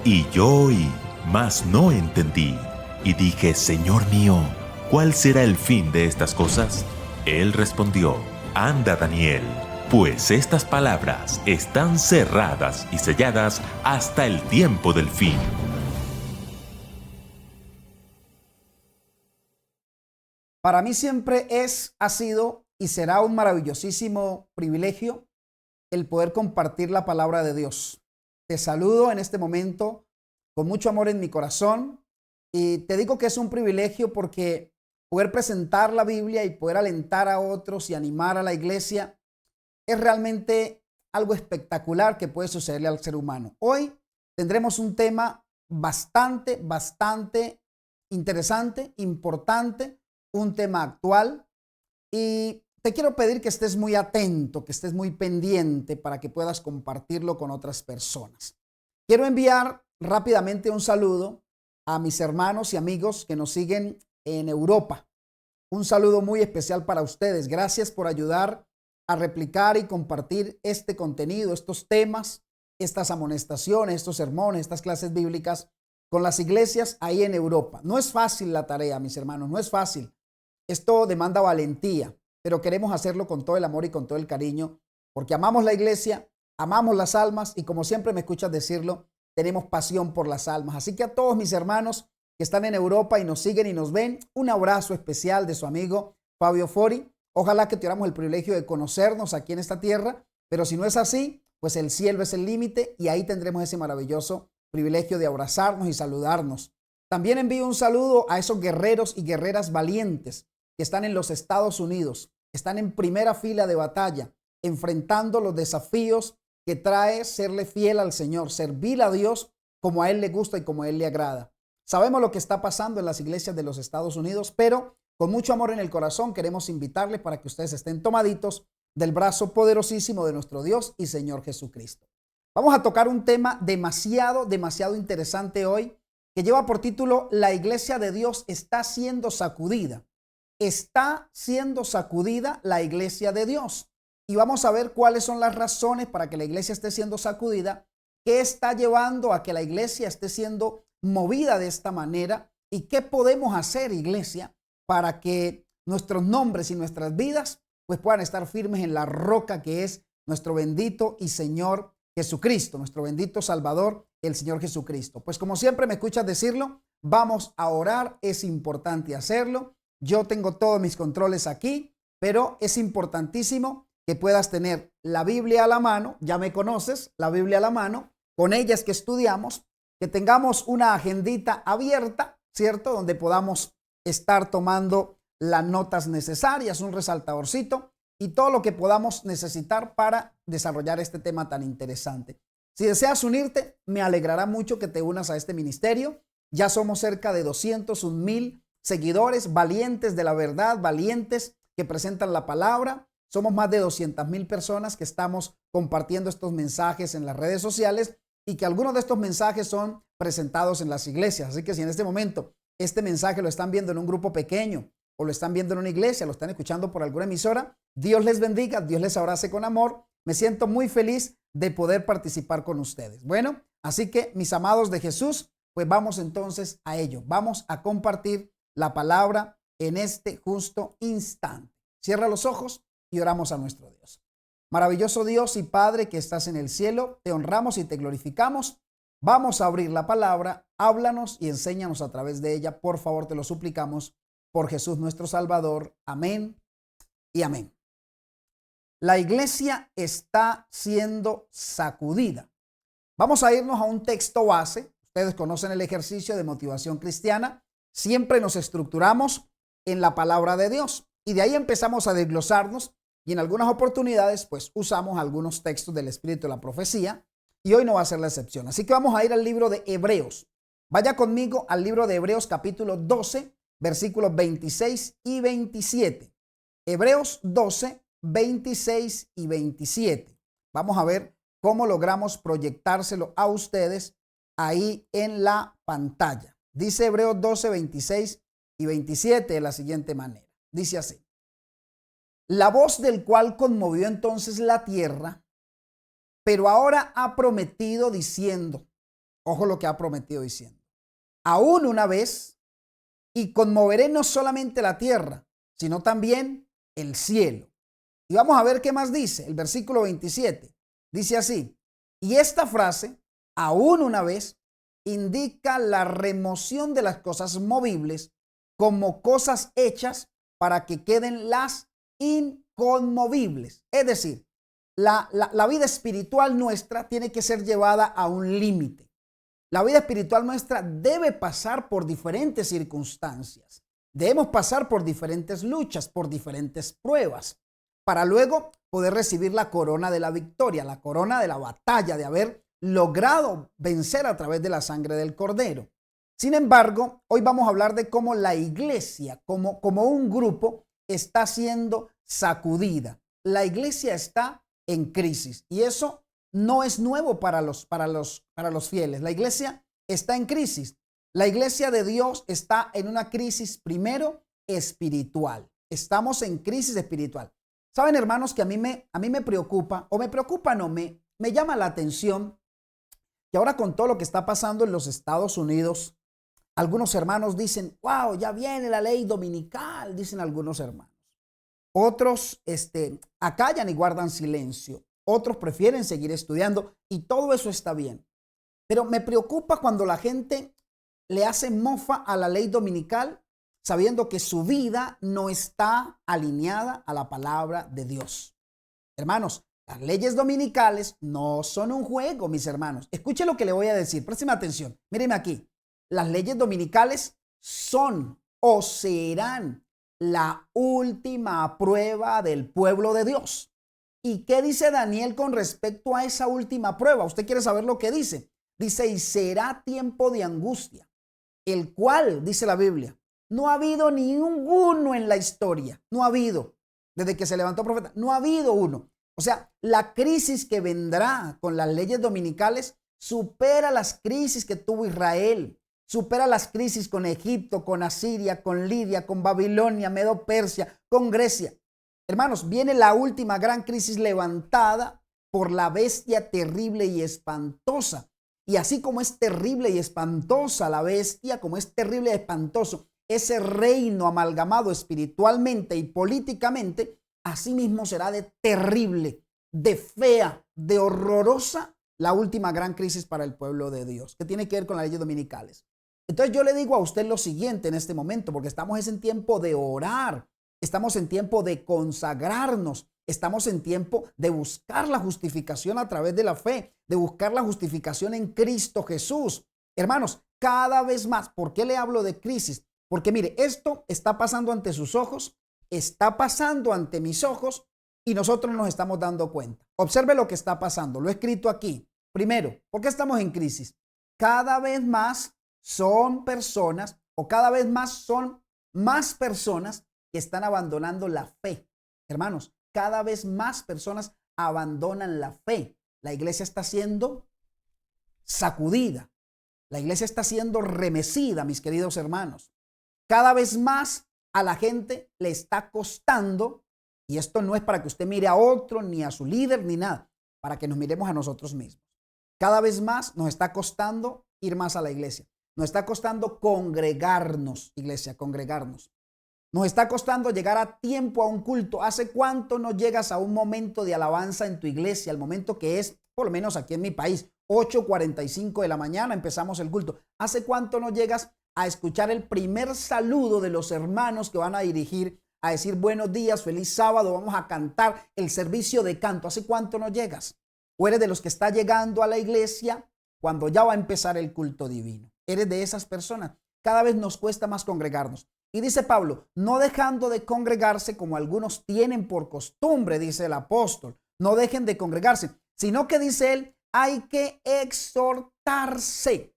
Y yo oí, mas no entendí. Y dije, Señor mío, ¿cuál será el fin de estas cosas? Él respondió, anda, Daniel, pues estas palabras están cerradas y selladas hasta el tiempo del fin. Para mí siempre ha sido y será un maravillosísimo privilegio el poder compartir la palabra de Dios. Te saludo en este momento con mucho amor en mi corazón y te digo que es un privilegio porque poder presentar la Biblia y poder alentar a otros y animar a la iglesia es realmente algo espectacular que puede sucederle al ser humano. Hoy tendremos un tema bastante interesante, importante, un tema actual y te quiero pedir que estés muy atento, que estés muy pendiente para que puedas compartirlo con otras personas. Quiero enviar rápidamente un saludo a mis hermanos y amigos que nos siguen en Europa. Un saludo muy especial para ustedes. Gracias por ayudar a replicar y compartir este contenido, estos temas, estas amonestaciones, estos sermones, estas clases bíblicas con las iglesias ahí en Europa. No es fácil la tarea, mis hermanos, no es fácil. Esto demanda valentía, pero queremos hacerlo con todo el amor y con todo el cariño, porque amamos la iglesia, amamos las almas y como siempre me escuchas decirlo, tenemos pasión por las almas. Así que a todos mis hermanos que están en Europa y nos siguen y nos ven, un abrazo especial de su amigo Fabio Fori. Ojalá que tuviéramos el privilegio de conocernos aquí en esta tierra, pero si no es así, pues el cielo es el límite y ahí tendremos ese maravilloso privilegio de abrazarnos y saludarnos. También envío un saludo a esos guerreros y guerreras valientes que están en los Estados Unidos, están en primera fila de batalla, enfrentando los desafíos que trae serle fiel al Señor, servir a Dios como a Él le gusta y como a Él le agrada. Sabemos lo que está pasando en las iglesias de los Estados Unidos, pero con mucho amor en el corazón queremos invitarles para que ustedes estén tomaditos del brazo poderosísimo de nuestro Dios y Señor Jesucristo. Vamos a tocar un tema demasiado interesante hoy que lleva por título La iglesia de Dios está siendo sacudida. Está siendo sacudida la iglesia de Dios. Y vamos a ver cuáles son las razones para que la iglesia esté siendo sacudida, qué está llevando a que la iglesia esté siendo movida de esta manera y qué podemos hacer, iglesia, para que nuestros nombres y nuestras vidas pues puedan estar firmes en la roca que es nuestro bendito y Señor Jesucristo, nuestro bendito Salvador, el Señor Jesucristo. Pues como siempre me escuchas decirlo, vamos a orar, es importante hacerlo. Yo tengo todos mis controles aquí, pero es importantísimo que puedas tener la Biblia a la mano, ya me conoces, la Biblia a la mano, con ella es que estudiamos, que tengamos una agendita abierta, ¿cierto? Donde podamos estar tomando las notas necesarias, un resaltadorcito y todo lo que podamos necesitar para desarrollar este tema tan interesante. Si deseas unirte, me alegrará mucho que te unas a este ministerio. Ya somos cerca de 201,000 seguidores, valientes de la verdad, valientes que presentan la palabra. Somos más de 200,000 personas que estamos compartiendo estos mensajes en las redes sociales y que algunos de estos mensajes son presentados en las iglesias. Así que si en este momento este mensaje lo están viendo en un grupo pequeño o lo están viendo en una iglesia, lo están escuchando por alguna emisora, Dios les bendiga, Dios les abrace con amor. Me siento muy feliz de poder participar con ustedes. Bueno, así que mis amados de Jesús, pues vamos entonces a ello. Vamos a compartir la palabra en este justo instante. Cierra los ojos y oramos a nuestro Dios. Maravilloso Dios y Padre que estás en el cielo, te honramos y te glorificamos. Vamos a abrir la palabra, háblanos y enséñanos a través de ella. Por favor, te lo suplicamos por Jesús nuestro Salvador. Amén y amén. La iglesia está siendo sacudida. Vamos a irnos a un texto base. Ustedes conocen el ejercicio de motivación cristiana. Siempre nos estructuramos en la palabra de Dios y de ahí empezamos a desglosarnos y en algunas oportunidades pues usamos algunos textos del Espíritu de la profecía y hoy no va a ser la excepción. Así que vamos a ir al libro de Hebreos. Vaya conmigo al libro de Hebreos capítulo 12, versículos 26 y 27. Hebreos 12, 26 y 27. Vamos a ver cómo logramos proyectárselo a ustedes ahí en la pantalla. Dice Hebreos 12, 26 y 27 de la siguiente manera. Dice así: la voz del cual conmovió entonces la tierra, pero ahora ha prometido diciendo: Ojo lo que ha prometido diciendo. Aún una vez, y conmoveré no solamente la tierra, sino también el cielo. Y vamos a ver qué más dice el versículo 27. Dice así, y esta frase, aún una vez, indica la remoción de las cosas movibles como cosas hechas para que queden las inconmovibles. Es decir, la vida espiritual nuestra tiene que ser llevada a un límite. La vida espiritual nuestra debe pasar por diferentes circunstancias. Debemos pasar por diferentes luchas, por diferentes pruebas, para luego poder recibir la corona de la victoria, la corona de la batalla, de haber logrado vencer a través de la sangre del Cordero. Sin embargo, hoy vamos a hablar de cómo la iglesia, como un grupo, está siendo sacudida. La iglesia está en crisis y eso no es nuevo para los fieles. La iglesia está en crisis. La iglesia de Dios está en una crisis primero espiritual. Estamos en crisis espiritual. Saben, hermanos, que a mí me preocupa, o me preocupa, no, me llama la atención que ahora con todo lo que está pasando en los Estados Unidos, algunos hermanos dicen, wow, ya viene la ley dominical, dicen algunos hermanos. Otros acallan y guardan silencio. Otros prefieren seguir estudiando y todo eso está bien. Pero me preocupa cuando la gente le hace mofa a la ley dominical sabiendo que su vida no está alineada a la palabra de Dios. Hermanos, las leyes dominicales no son un juego, mis hermanos. Escuche lo que le voy a decir. Présteme atención. Míreme aquí. Las leyes dominicales son o serán la última prueba del pueblo de Dios. ¿Y qué dice Daniel con respecto a esa última prueba? ¿Usted quiere saber lo que dice? Dice, y será tiempo de angustia, el cual, dice la Biblia, no ha habido ninguno en la historia. No ha habido. Desde que se levantó el profeta, no ha habido uno. O sea, la crisis que vendrá con las leyes dominicales supera las crisis que tuvo Israel. Supera las crisis con Egipto, con Asiria, con Lidia, con Babilonia, Medo-Persia, con Grecia. Hermanos, viene la última gran crisis levantada por la bestia terrible y espantosa. Y así como es terrible y espantosa la bestia, como es terrible y espantoso ese reino amalgamado espiritualmente y políticamente, así mismo será de terrible, de fea, de horrorosa la última gran crisis para el pueblo de Dios, que tiene que ver con las leyes dominicales. Entonces yo le digo a usted lo siguiente en este momento, porque estamos en tiempo de orar, estamos en tiempo de consagrarnos, estamos en tiempo de buscar la justificación a través de la fe, de buscar la justificación en Cristo Jesús. Hermanos, cada vez más, ¿por qué le hablo de crisis? Porque mire, esto está pasando ante sus ojos, está pasando ante mis ojos y nosotros nos estamos dando cuenta. Observe lo que está pasando, lo he escrito aquí. Primero, ¿por qué estamos en crisis? Cada vez más son personas o cada vez más son más personas que están abandonando la fe. Hermanos, cada vez más personas abandonan la fe. La iglesia está siendo sacudida. La iglesia está siendo remecida, mis queridos hermanos. Cada vez más a la gente le está costando, y esto no es para que usted mire a otro, ni a su líder, ni nada, para que nos miremos a nosotros mismos. Cada vez más nos está costando ir más a la iglesia. Nos está costando congregarnos, iglesia, congregarnos. Nos está costando llegar a tiempo a un culto. ¿Hace cuánto no llegas a un momento de alabanza en tu iglesia? El momento que es, por lo menos aquí en mi país, 8:45 de la mañana empezamos el culto. ¿Hace cuánto no llegas a escuchar el primer saludo de los hermanos que van a dirigir, a decir buenos días, feliz sábado, vamos a cantar el servicio de canto? ¿Hace cuánto no llegas? ¿O eres de los que está llegando a la iglesia cuando ya va a empezar el culto divino? ¿Eres de esas personas? Cada vez nos cuesta más congregarnos. Y dice Pablo, no dejando de congregarse como algunos tienen por costumbre, dice el apóstol. No dejen de congregarse, sino que dice él, hay que exhortarse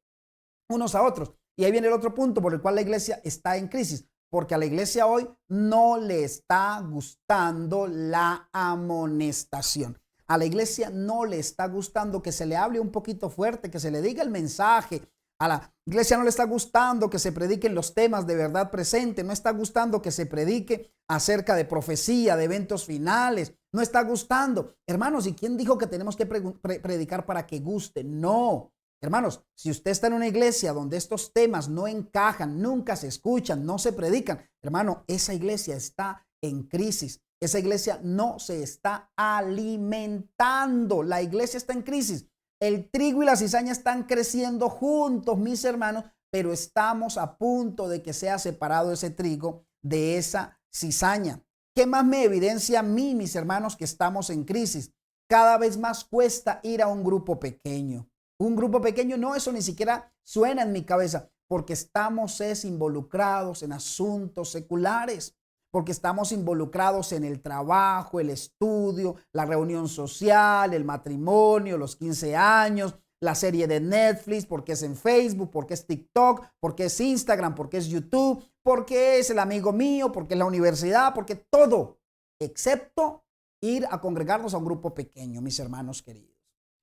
unos a otros. Y ahí viene el otro punto por el cual la iglesia está en crisis, porque a la iglesia hoy no le está gustando la amonestación. A la iglesia no le está gustando que se le hable un poquito fuerte, que se le diga el mensaje. A la iglesia no le está gustando que se prediquen los temas de verdad presente. No está gustando que se predique acerca de profecía, de eventos finales. No está gustando. Hermanos, ¿y quién dijo que tenemos que predicar para que guste? No. Hermanos, si usted está en una iglesia donde estos temas no encajan, nunca se escuchan, no se predican, hermano, esa iglesia está en crisis. Esa iglesia no se está alimentando. La iglesia está en crisis. El trigo y la cizaña están creciendo juntos, mis hermanos, pero estamos a punto de que sea separado ese trigo de esa cizaña. ¿Qué más me evidencia a mí, mis hermanos, que estamos en crisis? Cada vez más cuesta ir a un grupo pequeño. Un grupo pequeño, no, eso ni siquiera suena en mi cabeza, porque estamos involucrados en asuntos seculares, porque estamos involucrados en el trabajo, el estudio, la reunión social, el matrimonio, los 15 años, la serie de Netflix, porque es en Facebook, porque es TikTok, porque es Instagram, porque es YouTube, porque es el amigo mío, porque es la universidad, porque todo, excepto ir a congregarnos a un grupo pequeño, mis hermanos queridos.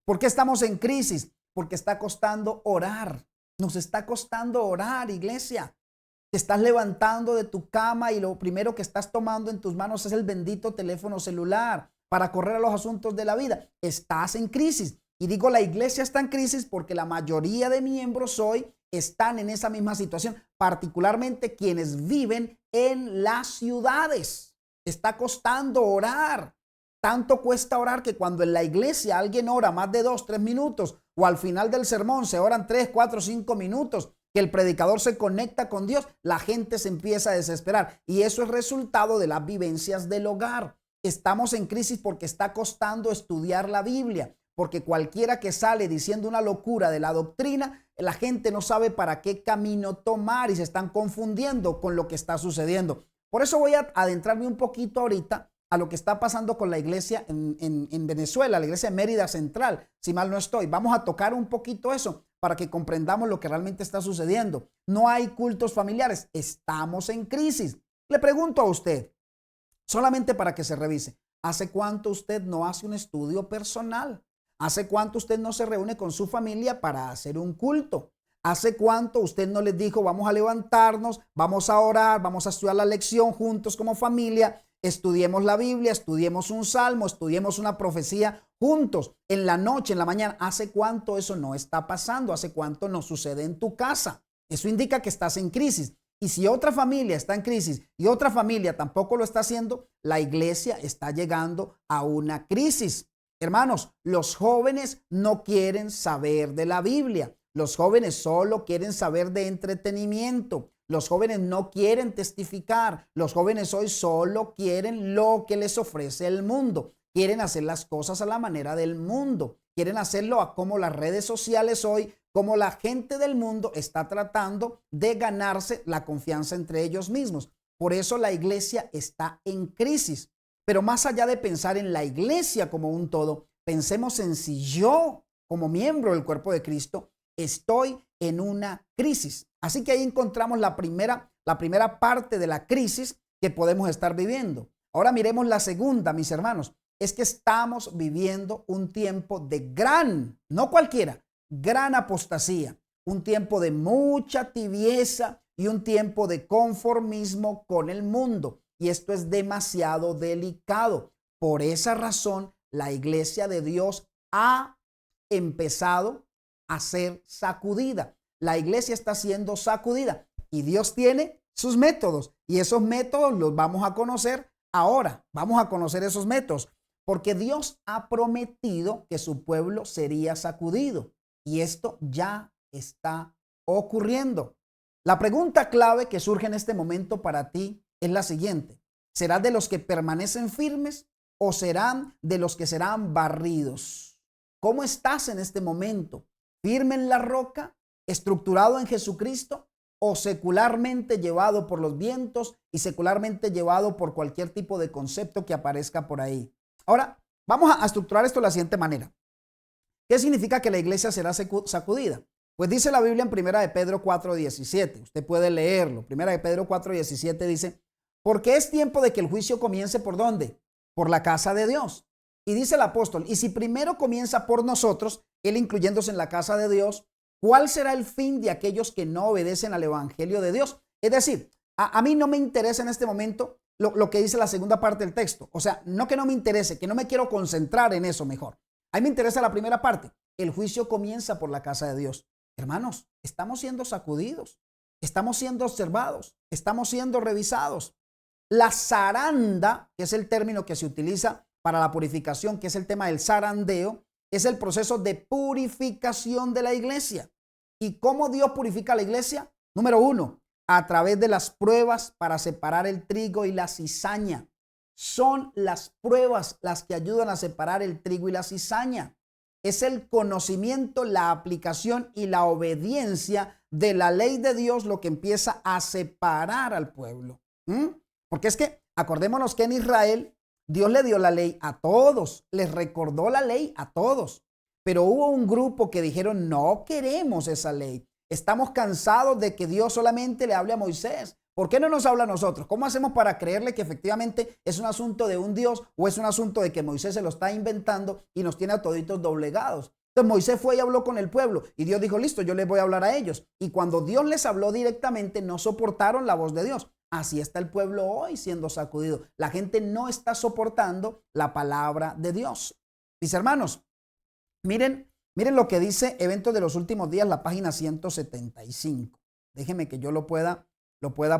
¿Por qué estamos en crisis? Porque está costando orar. Nos está costando orar, iglesia. Te estás levantando de tu cama y lo primero que estás tomando en tus manos es el bendito teléfono celular para correr a los asuntos de la vida. Estás en crisis. Y digo, la iglesia está en crisis porque la mayoría de miembros hoy están en esa misma situación, particularmente quienes viven en las ciudades. Está costando orar. Tanto cuesta orar que cuando en la iglesia alguien ora más de 2, 3 minutos o al final del sermón se oran 3, 4, 5 minutos, que el predicador se conecta con Dios, la gente se empieza a desesperar. Y eso es resultado de las vivencias del hogar. Estamos en crisis porque está costando estudiar la Biblia, porque cualquiera que sale diciendo una locura de la doctrina, la gente no sabe para qué camino tomar y se están confundiendo con lo que está sucediendo. Por eso voy a adentrarme un poquito ahorita a lo que está pasando con la iglesia en Venezuela, la iglesia de Mérida Central, si mal no estoy. Vamos a tocar un poquito eso para que comprendamos lo que realmente está sucediendo. No hay cultos familiares, estamos en crisis. Le pregunto a usted, solamente para que se revise, ¿hace cuánto usted no hace un estudio personal? ¿Hace cuánto usted no se reúne con su familia para hacer un culto? ¿Hace cuánto usted no les dijo, vamos a levantarnos, vamos a orar, vamos a estudiar la lección juntos como familia? Estudiemos la Biblia, estudiemos un salmo, estudiemos una profecía juntos en la noche, en la mañana. ¿Hace cuánto eso no está pasando? ¿Hace cuánto no sucede en tu casa? Eso indica que estás en crisis. Y si otra familia está en crisis y otra familia tampoco lo está haciendo, la iglesia está llegando a una crisis. Hermanos, los jóvenes no quieren saber de la Biblia. Los jóvenes solo quieren saber de entretenimiento. Los jóvenes no quieren testificar. Los jóvenes hoy solo quieren lo que les ofrece el mundo. Quieren hacer las cosas a la manera del mundo. Quieren hacerlo a como las redes sociales hoy, como la gente del mundo está tratando de ganarse la confianza entre ellos mismos. Por eso la iglesia está en crisis. Pero más allá de pensar en la iglesia como un todo, pensemos en si yo, como miembro del cuerpo de Cristo, estoy en una crisis. Así que ahí encontramos la primera parte de la crisis que podemos estar viviendo. Ahora miremos la segunda, mis hermanos. Es que estamos viviendo un tiempo de no cualquiera, gran apostasía. Un tiempo de mucha tibieza y un tiempo de conformismo con el mundo. Y esto es demasiado delicado. Por esa razón, la iglesia de Dios ha empezado a ser sacudida. La iglesia está siendo sacudida y Dios tiene sus métodos y esos métodos los vamos a conocer ahora. Vamos a conocer esos métodos porque Dios ha prometido que su pueblo sería sacudido y esto ya está ocurriendo. La pregunta clave que surge en este momento para ti es la siguiente: ¿serás de los que permanecen firmes o serán de los que serán barridos? ¿Cómo estás en este momento? ¿Firme en la roca, estructurado en Jesucristo o secularmente llevado por los vientos y secularmente llevado por cualquier tipo de concepto que aparezca por ahí? Ahora, vamos a estructurar esto de la siguiente manera. ¿Qué significa que la iglesia será sacudida? Pues dice la Biblia en 1 de Pedro 4:17. Usted puede leerlo. 1 de Pedro 4:17 dice, porque es tiempo de que el juicio comience ¿por dónde? Por la casa de Dios. Y dice el apóstol, y si primero comienza por nosotros, él incluyéndose en la casa de Dios, ¿cuál será el fin de aquellos que no obedecen al evangelio de Dios? Es decir, a mí no me interesa en este momento lo que dice la segunda parte del texto. O sea, no que no me interese, que no me quiero concentrar en eso mejor. A mí me interesa la primera parte. El juicio comienza por la casa de Dios. Hermanos, estamos siendo sacudidos, estamos siendo observados, estamos siendo revisados. La zaranda, que es el término que se utiliza para la purificación, que es el tema del zarandeo, es el proceso de purificación de la iglesia. ¿Y cómo Dios purifica la iglesia? Número uno, a través de las pruebas para separar el trigo y la cizaña. Son las pruebas las que ayudan a separar el trigo y la cizaña. Es el conocimiento, la aplicación y la obediencia de la ley de Dios lo que empieza a separar al pueblo. Porque es que acordémonos que en Israel Dios le dio la ley a todos, les recordó la ley a todos, pero hubo un grupo que dijeron no queremos esa ley, estamos cansados de que Dios solamente le hable a Moisés. ¿Por qué no nos habla a nosotros? ¿Cómo hacemos para creerle que efectivamente es un asunto de un Dios o es un asunto de que Moisés se lo está inventando y nos tiene a toditos doblegados? Entonces Moisés fue y habló con el pueblo y Dios dijo, listo, yo les voy a hablar a ellos. Y cuando Dios les habló directamente, no soportaron la voz de Dios. Así está el pueblo hoy siendo sacudido. La gente no está soportando la palabra de Dios. Mis hermanos, miren lo que dice Eventos de los Últimos Días, la página 175. Déjenme que yo lo pueda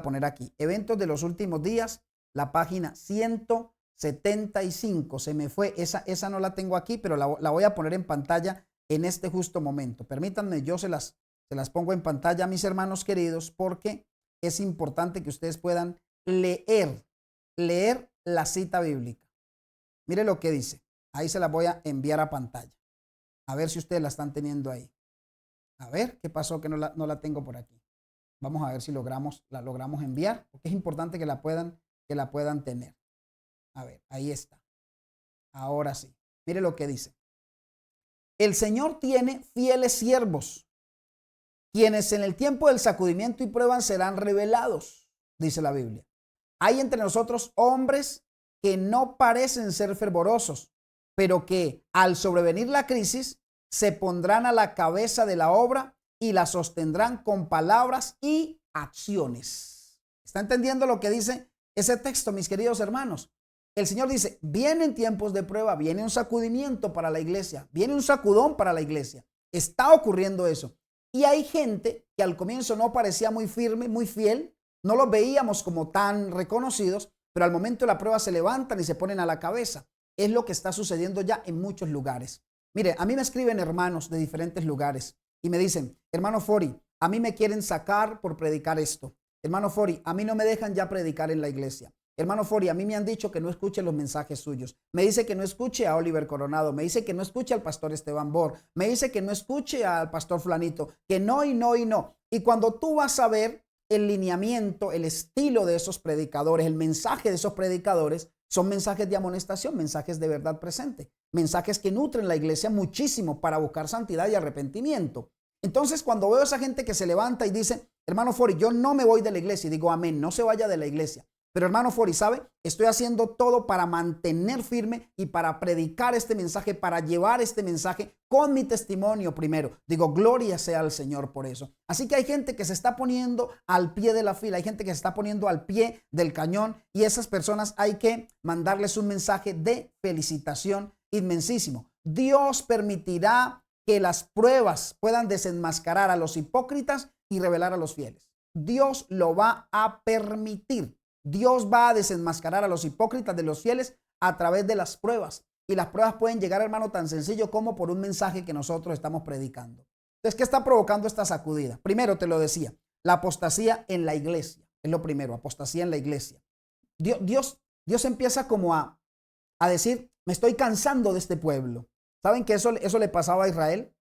poner aquí. Eventos de los Últimos Días, la página 175. Se me fue, esa no la tengo aquí, pero la voy a poner en pantalla en este justo momento. Permítanme, yo se las pongo en pantalla, mis hermanos queridos, porque es importante que ustedes puedan leer la cita bíblica. Mire lo que dice. Ahí se la voy a enviar a pantalla. A ver si ustedes la están teniendo ahí. A ver, ¿qué pasó que no la tengo por aquí? Vamos a ver si la logramos enviar, porque es importante que la puedan tener. A ver, ahí está. Ahora sí. Mire lo que dice. El Señor tiene fieles siervos, quienes en el tiempo del sacudimiento y prueba serán revelados, dice la Biblia. Hay entre nosotros hombres que no parecen ser fervorosos, pero que al sobrevenir la crisis se pondrán a la cabeza de la obra y la sostendrán con palabras y acciones. ¿Está entendiendo lo que dice ese texto, mis queridos hermanos? El Señor dice, vienen tiempos de prueba, viene un sacudimiento para la iglesia, viene un sacudón para la iglesia. Está ocurriendo eso. Y hay gente que al comienzo no parecía muy firme, muy fiel, no los veíamos como tan reconocidos, pero al momento de la prueba se levantan y se ponen a la cabeza. Es lo que está sucediendo ya en muchos lugares. Mire, a mí me escriben hermanos de diferentes lugares y me dicen, hermano Fori, a mí me quieren sacar por predicar esto. Hermano Fori, a mí no me dejan ya predicar en la iglesia. Hermano Fori, a mí me han dicho que no escuche los mensajes suyos. Me dice que no escuche a Oliver Coronado. Me dice que no escuche al pastor Esteban Bor. Me dice que no escuche al pastor Flanito. Que no y no y no. Y cuando tú vas a ver el lineamiento, el estilo de esos predicadores, el mensaje de esos predicadores, son mensajes de amonestación, mensajes de verdad presente. Mensajes que nutren la iglesia muchísimo para buscar santidad y arrepentimiento. Entonces, cuando veo a esa gente que se levanta y dice, hermano Fori, yo no me voy de la iglesia. Y digo, amén, no se vaya de la iglesia. Pero hermano Fori, ¿sabe? Estoy haciendo todo para mantener firme y para predicar este mensaje, para llevar este mensaje con mi testimonio primero. Digo, gloria sea al Señor por eso. Así que hay gente que se está poniendo al pie de la fila, hay gente que se está poniendo al pie del cañón y esas personas hay que mandarles un mensaje de felicitación inmensísimo. Dios permitirá que las pruebas puedan desenmascarar a los hipócritas y revelar a los fieles. Dios lo va a permitir. Dios va a desenmascarar a los hipócritas de los fieles a través de las pruebas. Y las pruebas pueden llegar, hermano, tan sencillo como por un mensaje que nosotros estamos predicando. Entonces, ¿qué está provocando esta sacudida? Primero te lo decía, la apostasía en la iglesia. Es lo primero, apostasía en la iglesia. Dios empieza como a decir, me estoy cansando de este pueblo. ¿Saben que eso le pasaba a Israel?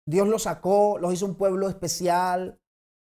Dios los sacó, los hizo un pueblo especial.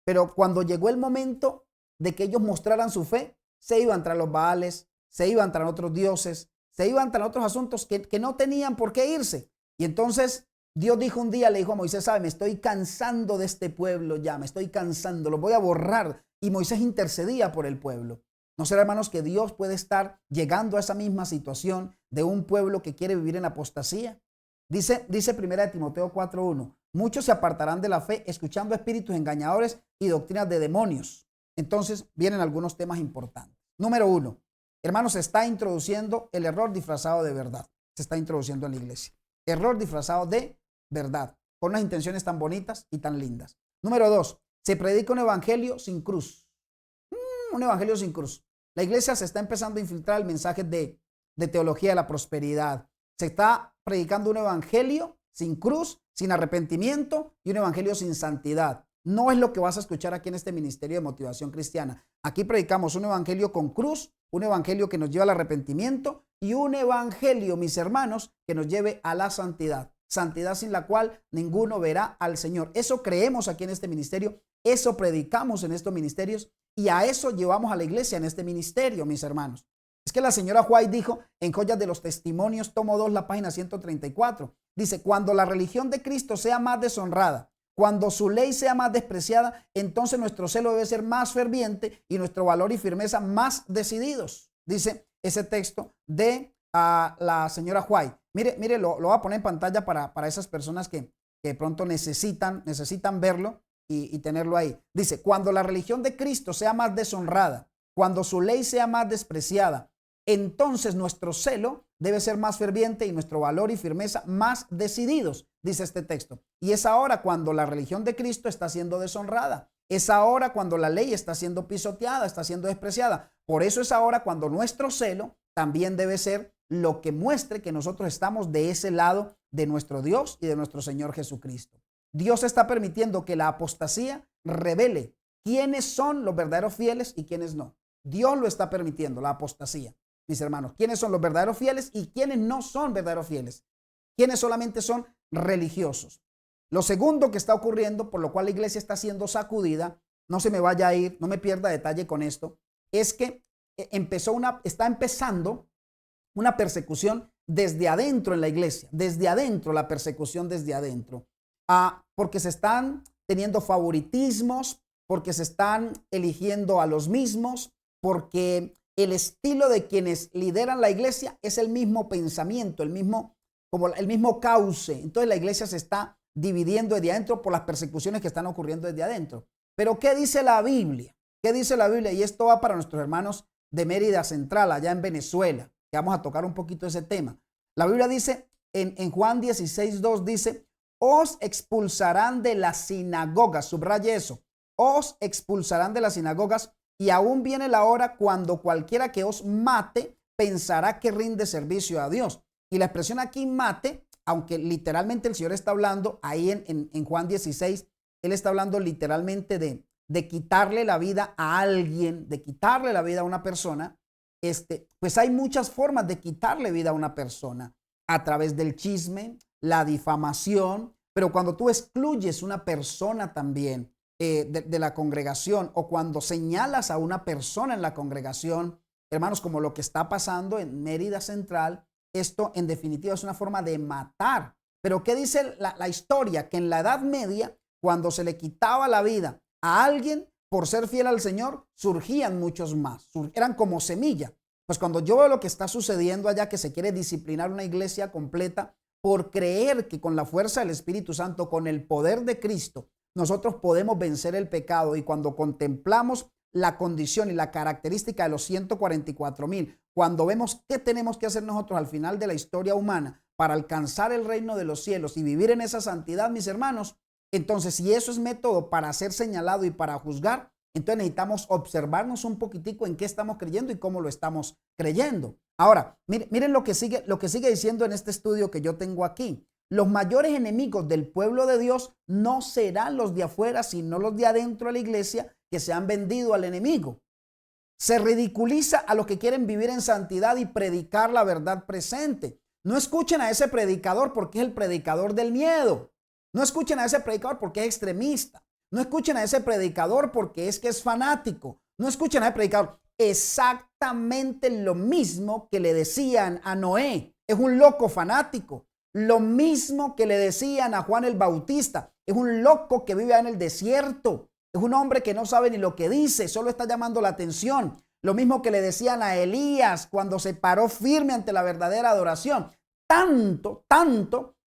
Pero cuando llegó el momento de que ellos mostraran su fe, se iban tras los Baales, se iban tras otros dioses, se iban tras otros asuntos que no tenían por qué irse. Y entonces Dios dijo un día, le dijo a Moisés, sabe, me estoy cansando de este pueblo ya, me estoy cansando, lo voy a borrar. Y Moisés intercedía por el pueblo. ¿No será, hermanos, que Dios puede estar llegando a esa misma situación de un pueblo que quiere vivir en apostasía? Dice 1 Timoteo 4:1, muchos se apartarán de la fe escuchando espíritus engañadores y doctrinas de demonios. Entonces vienen algunos temas importantes. Número 1, hermanos, se está introduciendo el error disfrazado de verdad. Se está introduciendo en la iglesia. Error disfrazado de verdad, con unas intenciones tan bonitas y tan lindas. Número 2, se predica un evangelio sin cruz. Un evangelio sin cruz. La iglesia se está empezando a infiltrar el mensaje de teología de la prosperidad. Se está predicando un evangelio sin cruz, sin arrepentimiento y un evangelio sin santidad. No es lo que vas a escuchar aquí en este ministerio de motivación cristiana. Aquí predicamos un evangelio con cruz, un evangelio que nos lleva al arrepentimiento y un evangelio, mis hermanos, que nos lleve a la santidad. Santidad sin la cual ninguno verá al Señor. Eso creemos aquí en este ministerio, eso predicamos en estos ministerios y a eso llevamos a la iglesia en este ministerio, mis hermanos. Es que la señora White dijo en Joyas de los Testimonios, tomo 2, la página 134. Dice, cuando la religión de Cristo sea más deshonrada, cuando su ley sea más despreciada, entonces nuestro celo debe ser más ferviente y nuestro valor y firmeza más decididos. Dice ese texto de la señora White. Mire, lo voy a poner en pantalla para esas personas que de pronto necesitan verlo y tenerlo ahí. Dice, cuando la religión de Cristo sea más deshonrada, cuando su ley sea más despreciada, entonces nuestro celo debe ser más ferviente y nuestro valor y firmeza más decididos, dice este texto. Y es ahora cuando la religión de Cristo está siendo deshonrada. Es ahora cuando la ley está siendo pisoteada, está siendo despreciada. Por eso es ahora cuando nuestro celo también debe ser lo que muestre que nosotros estamos de ese lado de nuestro Dios y de nuestro Señor Jesucristo. Dios está permitiendo que la apostasía revele quiénes son los verdaderos fieles y quiénes no. Dios lo está permitiendo, la apostasía. Mis hermanos, quiénes son los verdaderos fieles y quiénes no son verdaderos fieles, quiénes solamente son religiosos. Lo segundo que está ocurriendo, por lo cual la iglesia está siendo sacudida, no se me vaya a ir, no me pierda detalle con esto, es que está empezando una persecución desde adentro en la iglesia, desde adentro, la persecución desde adentro, porque se están teniendo favoritismos, porque se están eligiendo a los mismos, porque el estilo de quienes lideran la iglesia es el mismo pensamiento, el mismo cauce. Entonces la iglesia se está dividiendo desde adentro por las persecuciones que están ocurriendo desde adentro. Pero ¿qué dice la Biblia? ¿Qué dice la Biblia? Y esto va para nuestros hermanos de Mérida Central, allá en Venezuela, que vamos a tocar un poquito ese tema. La Biblia dice, en Juan 16:2 dice, os expulsarán de las sinagogas, subraye eso, os expulsarán de las sinagogas. Y aún viene la hora cuando cualquiera que os mate pensará que rinde servicio a Dios. Y la expresión aquí mate, aunque literalmente el Señor está hablando ahí en Juan 16, Él está hablando literalmente de quitarle la vida a alguien, de quitarle la vida a una persona. Pues hay muchas formas de quitarle vida a una persona, a través del chisme, la difamación, pero cuando tú excluyes una persona también, de la congregación, o cuando señalas a una persona en la congregación, hermanos, como lo que está pasando en Mérida Central, esto en definitiva es una forma de matar. Pero ¿qué dice la historia? Que en la Edad Media, cuando se le quitaba la vida a alguien por ser fiel al Señor, surgían muchos más, eran como semilla. Pues cuando yo veo lo que está sucediendo allá, que se quiere disciplinar una iglesia completa por creer que con la fuerza del Espíritu Santo, con el poder de Cristo, nosotros podemos vencer el pecado, y cuando contemplamos la condición y la característica de los 144,000, cuando vemos qué tenemos que hacer nosotros al final de la historia humana para alcanzar el reino de los cielos y vivir en esa santidad, mis hermanos, entonces si eso es método para ser señalado y para juzgar, entonces necesitamos observarnos un poquitico en qué estamos creyendo y cómo lo estamos creyendo. Ahora, miren lo que sigue diciendo en este estudio que yo tengo aquí. Los mayores enemigos del pueblo de Dios no serán los de afuera, sino los de adentro de la iglesia, que se han vendido al enemigo. Se ridiculiza a los que quieren vivir en santidad y predicar la verdad presente. No escuchen a ese predicador porque es el predicador del miedo. No escuchen a ese predicador porque es extremista. No escuchen a ese predicador porque es que es fanático. No escuchen a ese predicador. Exactamente lo mismo que le decían a Noé. Es un loco fanático. Lo mismo que le decían a Juan el Bautista. Es un loco que vive en el desierto. Es un hombre que no sabe ni lo que dice, solo está llamando la atención. Lo mismo que le decían a Elías cuando se paró firme ante la verdadera adoración. Tanto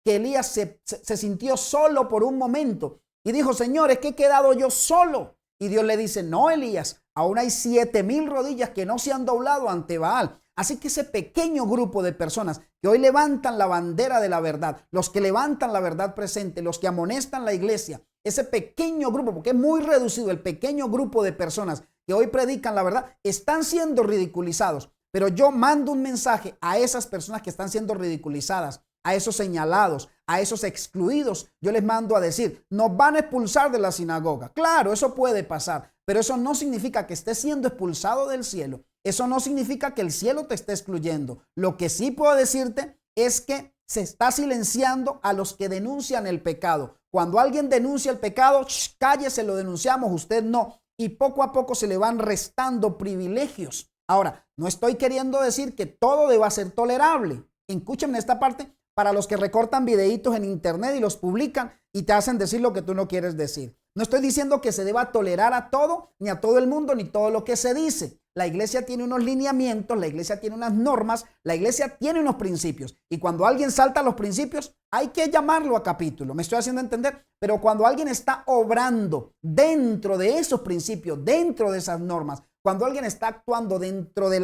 que Elías se sintió solo por un momento y dijo: Señor, es que he quedado yo solo. Y Dios le dice: no, Elías, aún hay 7,000 rodillas que no se han doblado ante Baal. Así que ese pequeño grupo de personas que hoy levantan la bandera de la verdad, los que levantan la verdad presente, los que amonestan la iglesia, ese pequeño grupo, porque es muy reducido, el pequeño grupo de personas que hoy predican la verdad, están siendo ridiculizados. Pero yo mando un mensaje a esas personas que están siendo ridiculizadas, a esos señalados, a esos excluidos. Yo les mando a decir, nos van a expulsar de la sinagoga. Claro, eso puede pasar, pero eso no significa que estés siendo expulsado del cielo. Eso no significa que el cielo te esté excluyendo. Lo que sí puedo decirte es que se está silenciando a los que denuncian el pecado. Cuando alguien denuncia el pecado, cállese, lo denunciamos, usted no. Y poco a poco se le van restando privilegios. Ahora, no estoy queriendo decir que todo deba ser tolerable. Escúchenme esta parte para los que recortan videitos en internet y los publican y te hacen decir lo que tú no quieres decir. No estoy diciendo que se deba tolerar a todo, ni a todo el mundo, ni todo lo que se dice. La iglesia tiene unos lineamientos, la iglesia tiene unas normas, la iglesia tiene unos principios. Y cuando alguien salta los principios, hay que llamarlo a capítulo. ¿Me estoy haciendo entender? Pero cuando alguien está obrando dentro de esos principios, dentro de esas normas, cuando alguien está actuando dentro de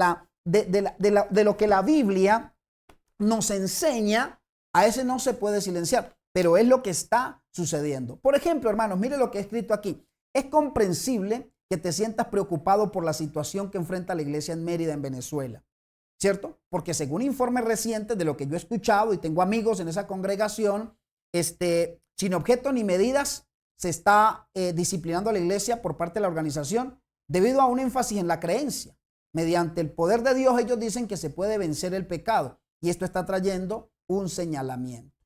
lo que la Biblia nos enseña, a ese no se puede silenciar, pero es lo que está sucediendo. Por ejemplo, hermanos, mire lo que he escrito aquí. Es comprensible que te sientas preocupado por la situación que enfrenta la iglesia en Mérida, en Venezuela, ¿cierto? Porque según informes recientes de lo que yo he escuchado y tengo amigos en esa congregación, sin objeto ni medidas se está disciplinando a la iglesia por parte de la organización debido a un énfasis en la creencia. Mediante el poder de Dios ellos dicen que se puede vencer el pecado y esto está trayendo un señalamiento.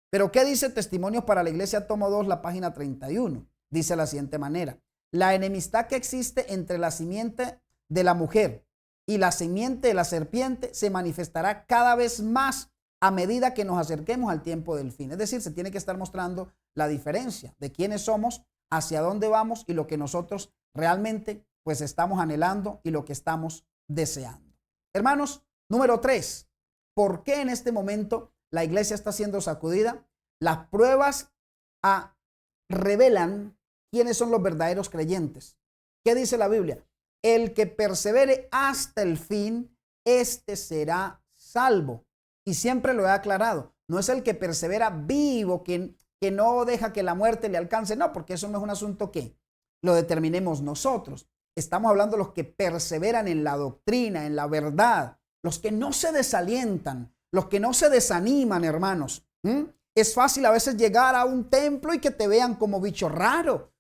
Pero ¿qué dice Testimonios para la Iglesia, tomo 2, la página 31? Dice de la siguiente manera: la enemistad que existe entre la simiente de la mujer y la simiente de la serpiente se manifestará cada vez más a medida que nos acerquemos al tiempo del fin. Es decir, se tiene que estar mostrando la diferencia de quiénes somos, hacia dónde vamos y lo que nosotros realmente pues estamos anhelando y lo que estamos deseando. Hermanos, número 3, ¿por qué en este momento la iglesia está siendo sacudida? Las pruebas revelan quiénes son los verdaderos creyentes. ¿Qué dice la Biblia? El que persevere hasta el fin, este será salvo. Y siempre lo he aclarado. No es el que persevera vivo, que no deja que la muerte le alcance. No, porque eso no es un asunto que lo determinemos nosotros. Estamos hablando de los que perseveran en la doctrina, en la verdad. Los que no se desalientan, los que no se desaniman, hermanos. Es fácil a veces llegar a un templo y que te vean como bicho raro,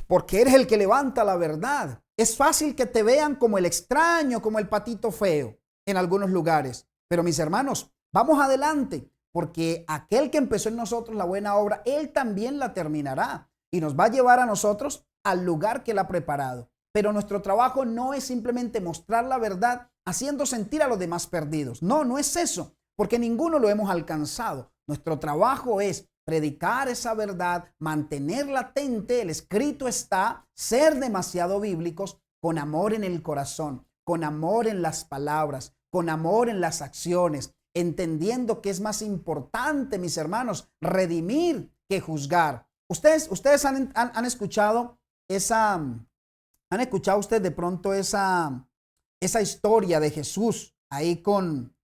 porque eres el que levanta la verdad. Es fácil que te vean como el extraño, como el patito feo en algunos lugares. Pero mis hermanos, vamos adelante, porque aquel que empezó en nosotros la buena obra, él también la terminará y nos va a llevar a nosotros al lugar que él ha preparado. Pero nuestro trabajo no es simplemente mostrar la verdad haciendo sentir a los demás perdidos. No, no es eso, porque ninguno lo hemos alcanzado. Nuestro trabajo es predicar esa verdad, mantener latente, el escrito está, ser demasiado bíblicos, con amor en el corazón, con amor en las palabras, con amor en las acciones, entendiendo que es más importante, mis hermanos, redimir que juzgar. Ustedes han escuchado ¿han escuchado ustedes de pronto esa historia de Jesús ahí con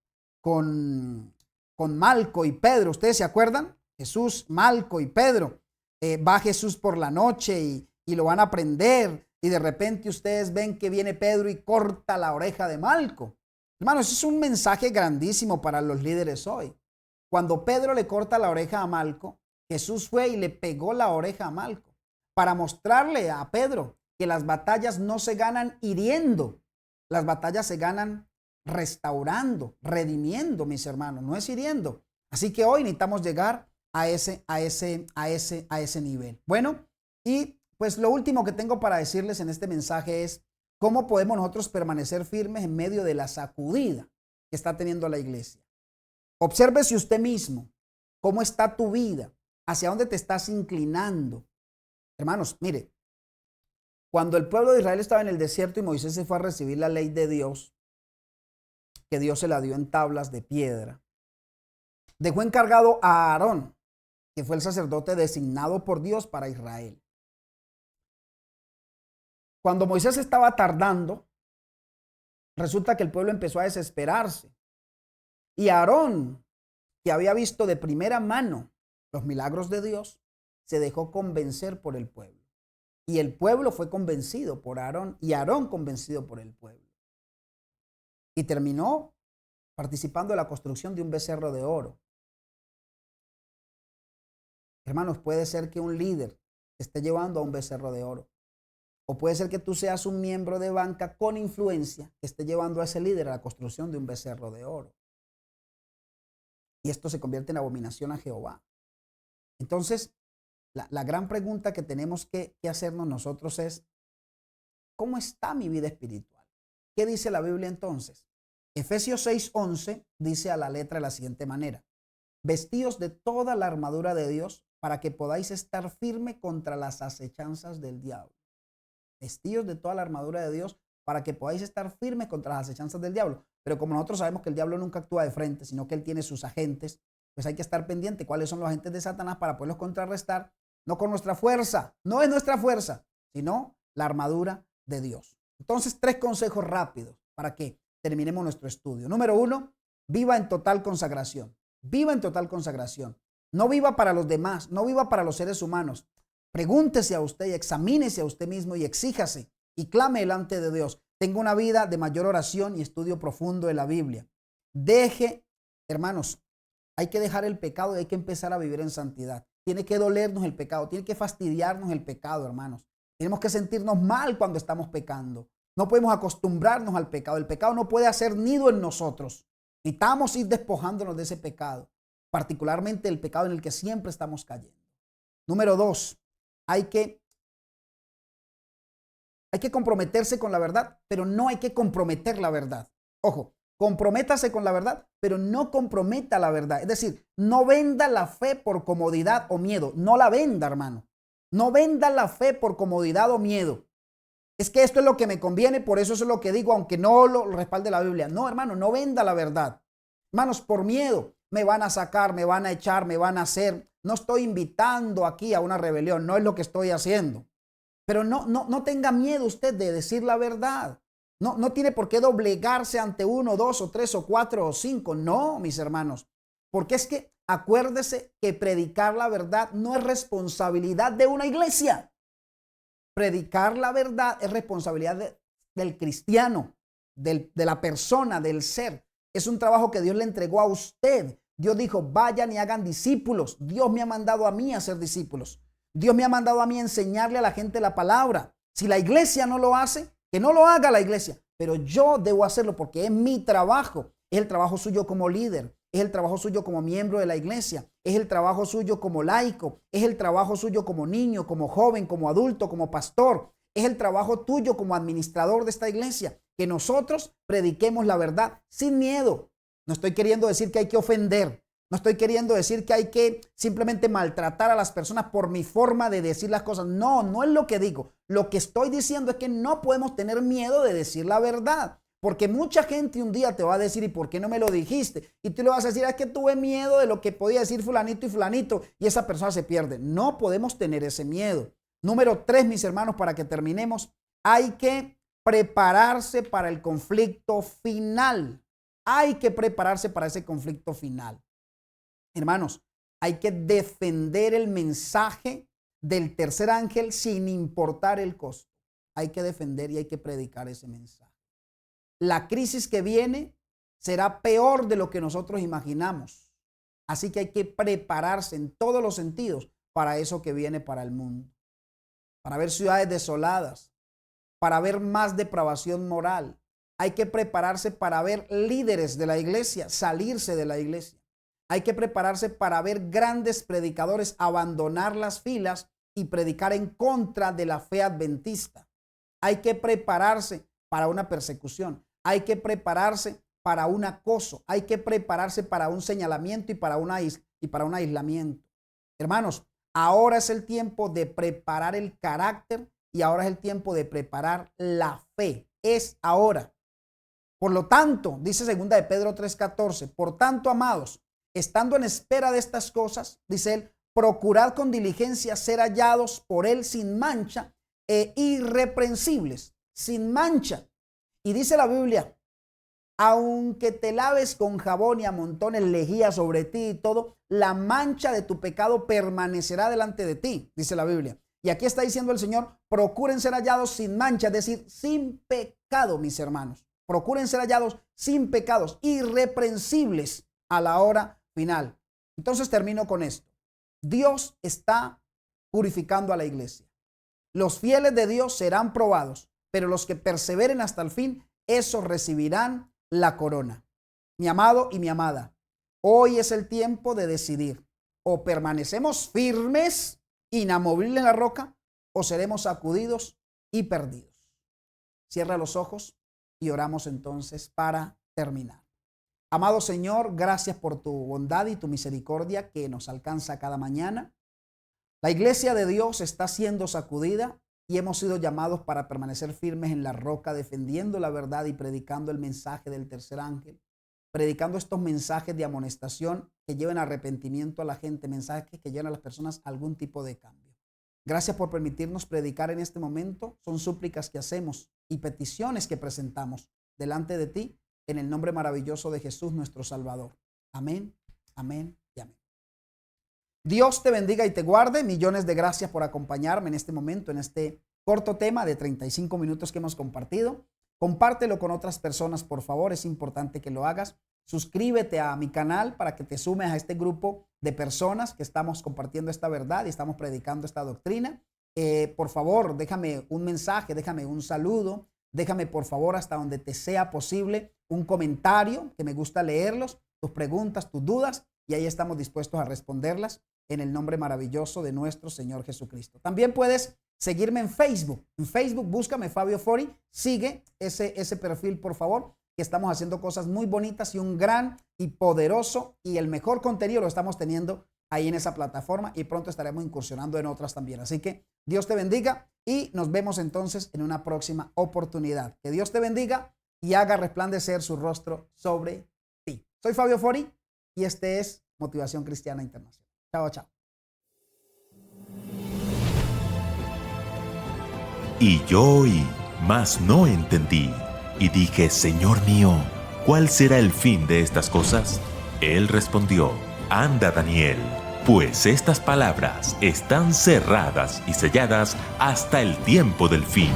Malco y Pedro? ¿Ustedes se acuerdan? Jesús, Malco y Pedro. Va Jesús por la noche y lo van a prender y de repente ustedes ven que viene Pedro y corta la oreja de Malco. Hermanos, eso es un mensaje grandísimo para los líderes hoy. Cuando Pedro le corta la oreja a Malco, Jesús fue y le pegó la oreja a Malco para mostrarle a Pedro que las batallas no se ganan hiriendo, las batallas se ganan restaurando, redimiendo, mis hermanos, no es hiriendo. Así que hoy necesitamos llegar a ese nivel. Bueno, y pues lo último que tengo para decirles en este mensaje es cómo podemos nosotros permanecer firmes en medio de la sacudida que está teniendo la iglesia. Obsérvese usted mismo, cómo está tu vida, hacia dónde te estás inclinando. Hermanos, mire, cuando el pueblo de Israel estaba en el desierto y Moisés se fue a recibir la ley de Dios, que Dios se la dio en tablas de piedra, dejó encargado a Aarón, que fue el sacerdote designado por Dios para Israel. Cuando Moisés estaba tardando, resulta que el pueblo empezó a desesperarse. Y Aarón, que había visto de primera mano los milagros de Dios, se dejó convencer por el pueblo. Y el pueblo fue convencido por Aarón y Aarón convencido por el pueblo. Y terminó participando en la construcción de un becerro de oro. Hermanos, puede ser que un líder esté llevando a un becerro de oro. O puede ser que tú seas un miembro de banca con influencia que esté llevando a ese líder a la construcción de un becerro de oro. Y esto se convierte en abominación a Jehová. Entonces, la gran pregunta que tenemos que hacernos nosotros es, ¿cómo está mi vida espiritual? ¿Qué dice la Biblia entonces? Efesios 6:11 dice a la letra de la siguiente manera: vestíos de toda la armadura de Dios para que podáis estar firme contra las acechanzas del diablo. Vestíos de toda la armadura de Dios para que podáis estar firmes contra las acechanzas del diablo. Pero como nosotros sabemos que el diablo nunca actúa de frente, sino que él tiene sus agentes, pues hay que estar pendiente cuáles son los agentes de Satanás para poderlos contrarrestar, no con nuestra fuerza, no es nuestra fuerza, sino la armadura de Dios. Entonces, 3 consejos rápidos para que terminemos nuestro estudio. Número 1, viva en total consagración. Viva en total consagración. No viva para los demás, no viva para los seres humanos. Pregúntese a usted y examínese a usted mismo y exíjase y clame delante de Dios. Tenga una vida de mayor oración y estudio profundo de la Biblia. Hermanos, hay que dejar el pecado y hay que empezar a vivir en santidad. Tiene que dolernos el pecado, tiene que fastidiarnos el pecado, hermanos. Tenemos que sentirnos mal cuando estamos pecando. No podemos acostumbrarnos al pecado. El pecado no puede hacer nido en nosotros. Necesitamos ir despojándonos de ese pecado, particularmente el pecado en el que siempre estamos cayendo. Número 2, hay que comprometerse con la verdad, pero no hay que comprometer la verdad. Ojo, comprométase con la verdad, pero no comprometa la verdad. Es decir, no venda la fe por comodidad o miedo. No la venda, hermano. No venda la fe por comodidad o miedo. Es que esto es lo que me conviene, por eso es lo que digo, aunque no lo respalde la Biblia. No, hermano, no venda la verdad. Hermanos, por miedo me van a sacar, me van a echar, me van a hacer. No estoy invitando aquí a una rebelión, no es lo que estoy haciendo. Pero no tenga miedo usted de decir la verdad. No tiene por qué doblegarse ante 1, 2 o 3 o 4 o 5. No, mis hermanos. Porque es que acuérdese que predicar la verdad no es responsabilidad de una iglesia. Predicar la verdad es responsabilidad del cristiano, de la persona, del ser. Es un trabajo que Dios le entregó a usted. Dios dijo, vayan y hagan discípulos. Dios me ha mandado a mí a ser discípulos. Dios me ha mandado a mí a enseñarle a la gente la palabra. Si la iglesia no lo hace, que no lo haga la iglesia. Pero yo debo hacerlo porque es mi trabajo. Es el trabajo suyo como líder. Es el trabajo suyo como miembro de la iglesia. Es el trabajo suyo como laico. Es el trabajo suyo como niño, como joven, como adulto, como pastor. Es el trabajo tuyo como administrador de esta iglesia. Que nosotros prediquemos la verdad sin miedo. No estoy queriendo decir que hay que ofender. No estoy queriendo decir que hay que simplemente maltratar a las personas por mi forma de decir las cosas. No, no es lo que digo. Lo que estoy diciendo es que no podemos tener miedo de decir la verdad. Porque mucha gente un día te va a decir, ¿y por qué no me lo dijiste? Y tú le vas a decir, es que tuve miedo de lo que podía decir fulanito y fulanito. Y esa persona se pierde. No podemos tener ese miedo. Número 3, mis hermanos, para que terminemos, hay que prepararse para el conflicto final. Hay que prepararse para ese conflicto final. Hermanos, hay que defender el mensaje del tercer ángel sin importar el costo. Hay que defender y hay que predicar ese mensaje. La crisis que viene será peor de lo que nosotros imaginamos. Así que hay que prepararse en todos los sentidos para eso que viene para el mundo. Para ver ciudades desoladas, para ver más depravación moral. Hay que prepararse para ver líderes de la iglesia salirse de la iglesia. Hay que prepararse para ver grandes predicadores abandonar las filas y predicar en contra de la fe adventista. Hay que prepararse para una persecución. Hay que prepararse para un acoso. Hay que prepararse para un señalamiento y para un aislamiento. Hermanos, ahora es el tiempo de preparar el carácter y ahora es el tiempo de preparar la fe. Es ahora. Por lo tanto, dice 2 de Pedro 3:14, por tanto, amados, estando en espera de estas cosas, dice él, procurad con diligencia ser hallados por él sin mancha e irreprensibles, sin mancha. Y dice la Biblia aunque te laves con jabón y amontones lejía sobre ti y todo, la mancha de tu pecado permanecerá delante de ti, dice la Biblia. Y aquí está diciendo el Señor, procuren ser hallados sin mancha, es decir, sin pecado, mis hermanos. Procuren ser hallados sin pecados, irreprensibles a la hora final. Entonces termino con esto. Dios está purificando a la iglesia. Los fieles de Dios serán probados, pero los que perseveren hasta el fin, esos recibirán la corona. Mi amado y mi amada, hoy es el tiempo de decidir. O permanecemos firmes, inamovibles en la roca, o seremos sacudidos y perdidos. Cierra los ojos y oramos entonces para terminar. Amado Señor, gracias por tu bondad y tu misericordia que nos alcanza cada mañana. La iglesia de Dios está siendo sacudida y hemos sido llamados para permanecer firmes en la roca, defendiendo la verdad y predicando el mensaje del tercer ángel, predicando estos mensajes de amonestación que lleven arrepentimiento a la gente, mensajes que lleven a las personas a algún tipo de cambio. Gracias por permitirnos predicar en este momento. Son súplicas que hacemos y peticiones que presentamos delante de ti en el nombre maravilloso de Jesús nuestro Salvador. Amén, amén y amén. Dios te bendiga y te guarde. Millones de gracias por acompañarme en este momento, en este corto tema de 35 minutos que hemos compartido. Compártelo con otras personas, por favor. Es importante que lo hagas. Suscríbete a mi canal para que te sumes a este grupo de personas que estamos compartiendo esta verdad y estamos predicando esta doctrina. Por favor, déjame un mensaje, déjame un saludo, déjame por favor hasta donde te sea posible un comentario, que me gusta leerlos, tus preguntas, tus dudas, y ahí estamos dispuestos a responderlas en el nombre maravilloso de nuestro Señor Jesucristo. También puedes seguirme en Facebook. En Facebook búscame Fabio Fori, sigue ese perfil por favor, que estamos haciendo cosas muy bonitas y un gran y poderoso y el mejor contenido lo estamos teniendo ahí en esa plataforma y pronto estaremos incursionando en otras también. Así que Dios te bendiga y nos vemos entonces en una próxima oportunidad. Que Dios te bendiga y haga resplandecer su rostro sobre ti. Soy Fabio Fori y este es Motivación Cristiana Internacional. Chao, chao. Y yo oí, mas no entendí. Y dije, Señor mío, ¿cuál será el fin de estas cosas? Él respondió, anda, Daniel, pues estas palabras están cerradas y selladas hasta el tiempo del fin.